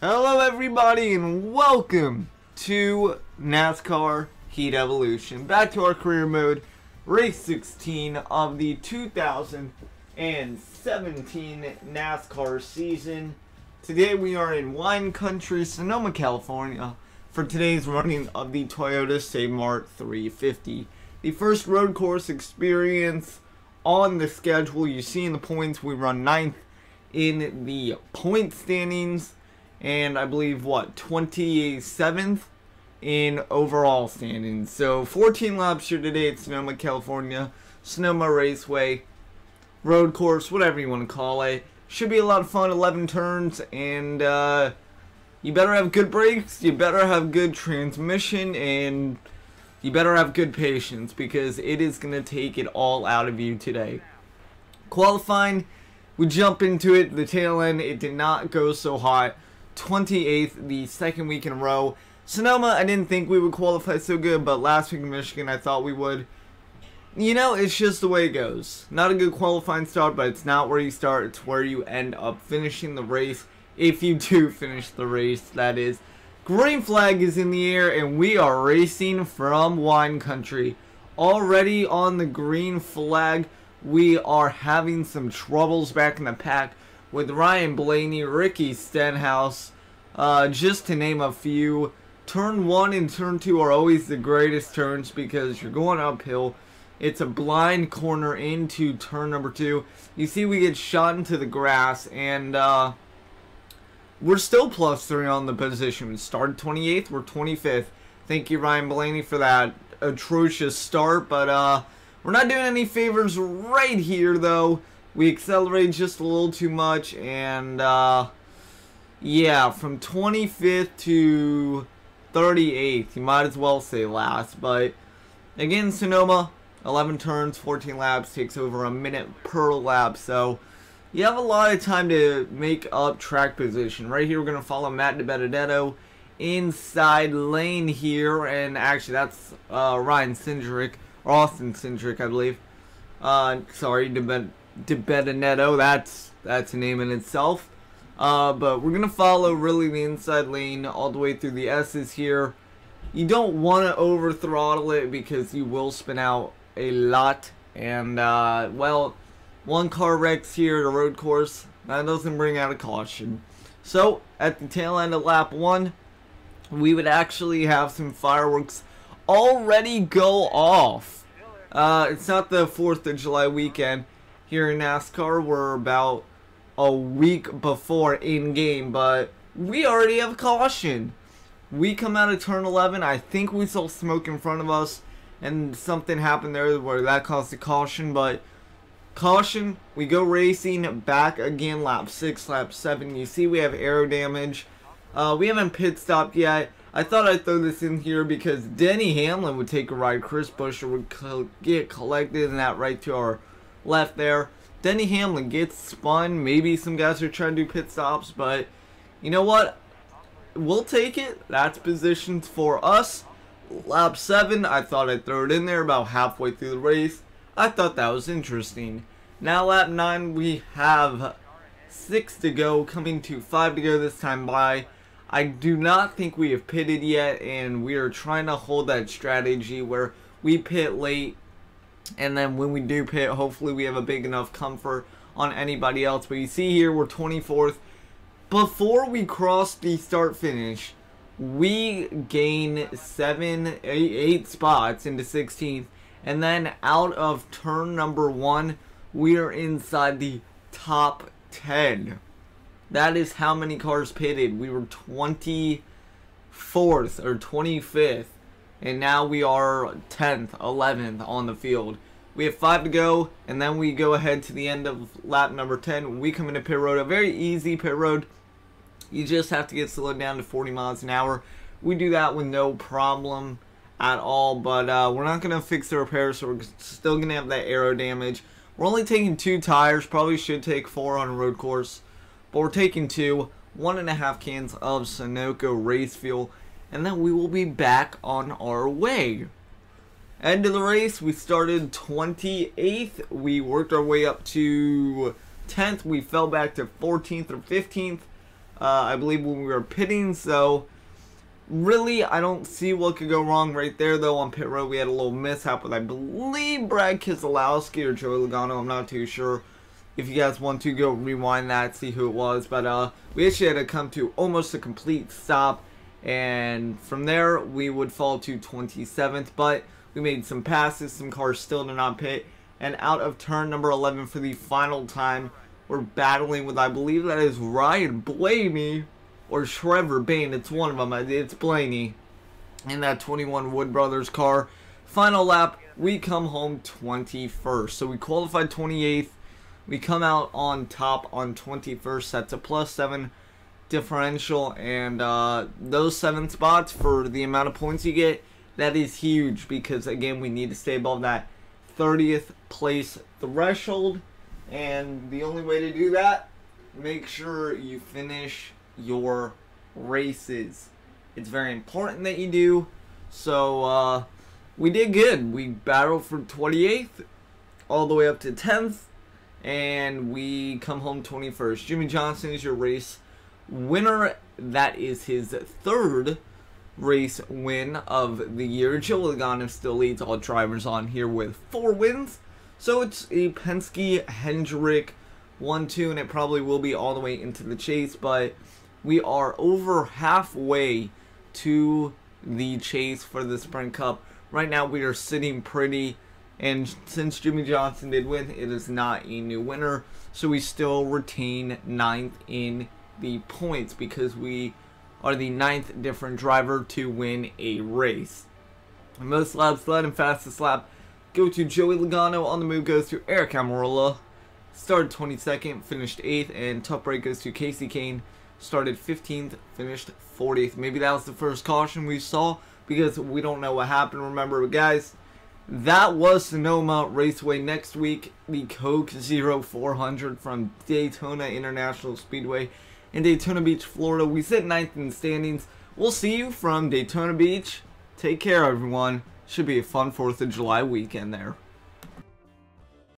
Hello everybody and welcome to NASCAR Heat Evolution. Back to our career mode, race 16 of the 2017 NASCAR season. Today we are in wine country, Sonoma, California, for today's running of the Toyota Save Mart 350. The first road course experience on the schedule. You see in the points we run 9th in the point standings. And I believe, 27th in overall standings. So 14 laps here today at Sonoma, California. Sonoma Raceway, road course, whatever you want to call it. Should be a lot of fun, 11 turns, and you better have good brakes, you better have good transmission, and you better have good patience, because it is going to take it all out of you today. Qualifying, we jump into it, the tail end, it did not go so hot. 28th, the second week in a row. Sonoma, I didn't think we would qualify so good, but last week in Michigan, I thought we would. You know, it's just the way it goes. Not a good qualifying start, but it's not where you start, it's where you end up finishing the race. If you do finish the race, that is. Green flag is in the air, and we are racing from wine country. Already on the green flag, we are having some troubles back in the pack with Ryan Blaney, Ricky Stenhouse, just to name a few. Turn 1 and turn 2 are always the greatest turns because you're going uphill. It's a blind corner into turn number 2. You see we get shot into the grass, and we're still +3 on the position. We started 28th, we're 25th. Thank you, Ryan Blaney, for that atrocious start, but we're not doing any favors right here, though. We accelerated just a little too much, and yeah, from 25th to 38th, you might as well say last. But again, Sonoma, 11 turns, 14 laps, takes over a minute per lap, so you have a lot of time to make up track position. Right here, we're going to follow Matt DiBenedetto inside lane here, and actually that's Ryan Cindric, or Austin Cindric, I believe. Sorry, DiBenedetto, that's a name in itself. But we're gonna follow really the inside lane all the way through the S's here. You don't want to over throttle it because you will spin out a lot, and well, one car wrecks here at a road course, that doesn't bring out a caution. So at the tail end of lap 1, we would actually have some fireworks already go off. It's not the 4th of July weekend here in NASCAR. We're about a week before in-game, but we already have caution. We come out of turn 11. I think we saw smoke in front of us, and something happened there where that caused a caution, but caution, we go racing back again, lap 6, lap 7. You see we have aero damage. We haven't pit stopped yet. I thought I'd throw this in here because Denny Hamlin would take a ride. Chris Buescher would get collected, and that right to our left there. Denny Hamlin gets spun. Maybe some guys are trying to do pit stops, but you know what? We'll take it. That's positions for us. Lap 7, I thought I'd throw it in there about halfway through the race. I thought that was interesting. Now lap 9, we have 6 to go, coming to 5 to go this time by. I do not think we have pitted yet, and we are trying to hold that strategy where we pit late, and then when we do pit, hopefully we have a big enough comfort on anybody else. But you see here, we're 24th. Before we cross the start finish, we gain 8 spots into 16th. And then out of turn number 1, we are inside the top 10. That is how many cars pitted. We were 24th or 25th. And now we are 10th, 11th on the field. We have 5 to go, and then we go ahead to the end of lap number 10. We come into pit road, a very easy pit road. You just have to get slowed down to 40 miles an hour. We do that with no problem at all, but we're not going to fix the repairs, so we're still going to have that aero damage. We're only taking 2 tires, probably should take 4 on a road course, but we're taking 2, 1.5 cans of Sunoco race fuel, and then we will be back on our way. End of the race, we started 28th, we worked our way up to 10th, we fell back to 14th or 15th, I believe, when we were pitting. So really, I don't see what could go wrong right there, though. On pit road, we had a little mishap with, I believe, Brad Keselowski or Joey Logano. I'm not too sure. If you guys want to go rewind that, see who it was. But we actually had to come to almost a complete stop. And from there, we would fall to 27th. But we made some passes. Some cars still did not pit. And out of turn number 11 for the final time, we're battling with, I believe that is Ryan Blaney or Trevor Bain. It's one of them. It's Blaney in that 21 Wood Brothers car. Final lap, we come home 21st. So we qualified 28th. We come out on top on 21st. That's a +7 differential. And those 7 spots, for the amount of points you get, that is huge. Because, again, we need to stay above that 30th place threshold. And the only way to do that, make sure you finish your races. It's very important that you do. So we did good. We battled from 28th all the way up to 10th, and we come home 21st. Jimmy Johnson is your race winner. That is his 3rd race win of the year. Joe Logano still leads all drivers on here with 4 wins. So it's a Penske Hendrick 1-2, and it probably will be all the way into the chase, but we are over halfway to the chase for the Sprint Cup. Right now we are sitting pretty, and since Jimmy Johnson did win, it is not a new winner, so we still retain 9th in the points because we are the 9th different driver to win a race. Most laps led and fastest lap go to Joey Logano. On the move goes to Eric Almirola. Started 22nd, finished 8th, and tough break goes to Casey Kane. Started 15th, finished 40th. Maybe that was the first caution we saw because we don't know what happened. Remember, guys, that was Sonoma Raceway. Next week, the Coke 0400 from Daytona International Speedway in Daytona Beach, Florida. We sit 9th in the standings. We'll see you from Daytona Beach. Take care, everyone. Should be a fun 4th of July weekend there.